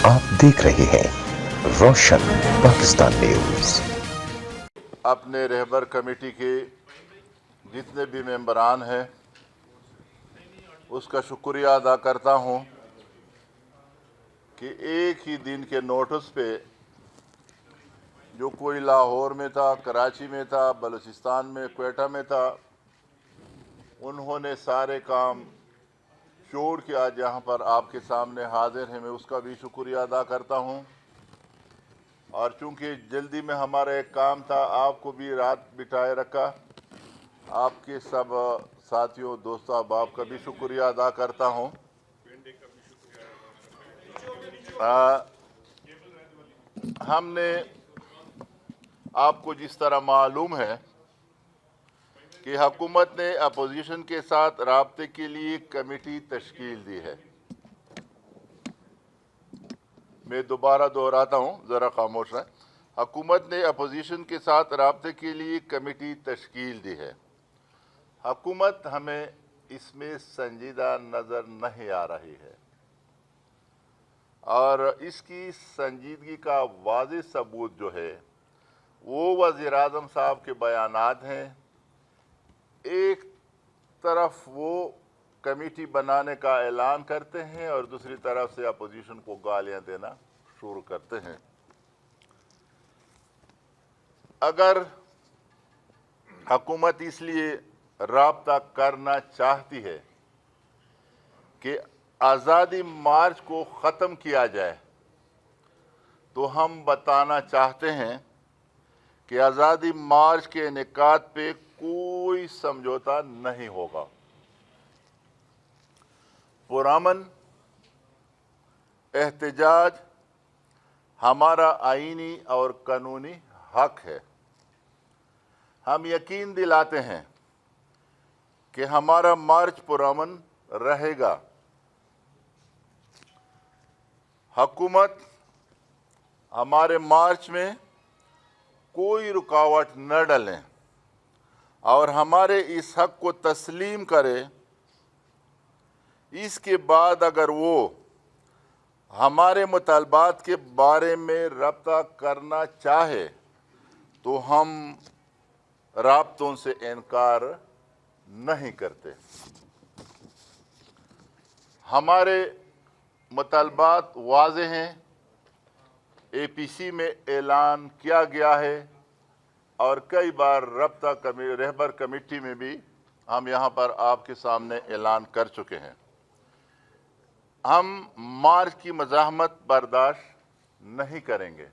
आप देख रहे हैं रोशन पाकिस्तान न्यूज। अपने रहबर कमेटी के जितने भी मेंबरान हैं उसका शुक्रिया अदा करता हूं कि एक ही दिन के नोटिस पे जो कोई लाहौर में था, कराची में था, बलूचिस्तान में, क्वेटा में था, उन्होंने सारे काम छोड़ के आज यहाँ पर आपके सामने हाजिर हैं। मैं उसका भी शुक्रिया अदा करता हूँ। और चूँकि जल्दी में हमारा एक काम था, आपको भी रात बिठाए रखा। आपके सब साथियों, दोस्तों, अहबाब का भी शुक्रिया अदा करता हूँ। हमने आपको जिस तरह मालूम है कि हुकूमत ने अपोजिशन के साथ राब्ते के लिए कमेटी तश्कील दी है। मैं दोबारा दोहराता हूँ, ज़रा खामोश है। हुकूमत ने अपोजिशन के साथ राब्ते के लिए कमेटी तश्कील दी है। हुकूमत हमें इसमें संजीदा नज़र नहीं आ रही है और इसकी संजीदगी का वाज़ेह सबूत जो है वो वज़ीर आज़म साहब के बयानात हैं। एक तरफ वो कमेटी बनाने का ऐलान करते हैं और दूसरी तरफ से अपोजिशन को गालियां देना शुरू करते हैं। अगर हुकूमत इसलिए राब्ता करना चाहती है कि आज़ादी मार्च को ख़त्म किया जाए, तो हम बताना चाहते हैं कि आज़ादी मार्च के इनेकाद पे कोई समझौता नहीं होगा। पुरअमन एहतजाज हमारा आईनी और कानूनी हक है। हम यकीन दिलाते हैं कि हमारा मार्च पुरअमन रहेगा। हुकूमत हमारे मार्च में कोई रुकावट न डालें और हमारे इस हक को तस्लीम करे। इसके बाद अगर वो हमारे मुतालबात के बारे में रब्ता करना चाहे तो हम राब्तों से इनकार नहीं करते। हमारे मुतालबात वाज़ेह हैं, APC में ऐलान किया गया है और कई बार रहबर कमेटी में भी हम यहाँ पर आपके सामने ऐलान कर चुके हैं। हम मार्च की मज़ाहमत बर्दाश्त नहीं करेंगे।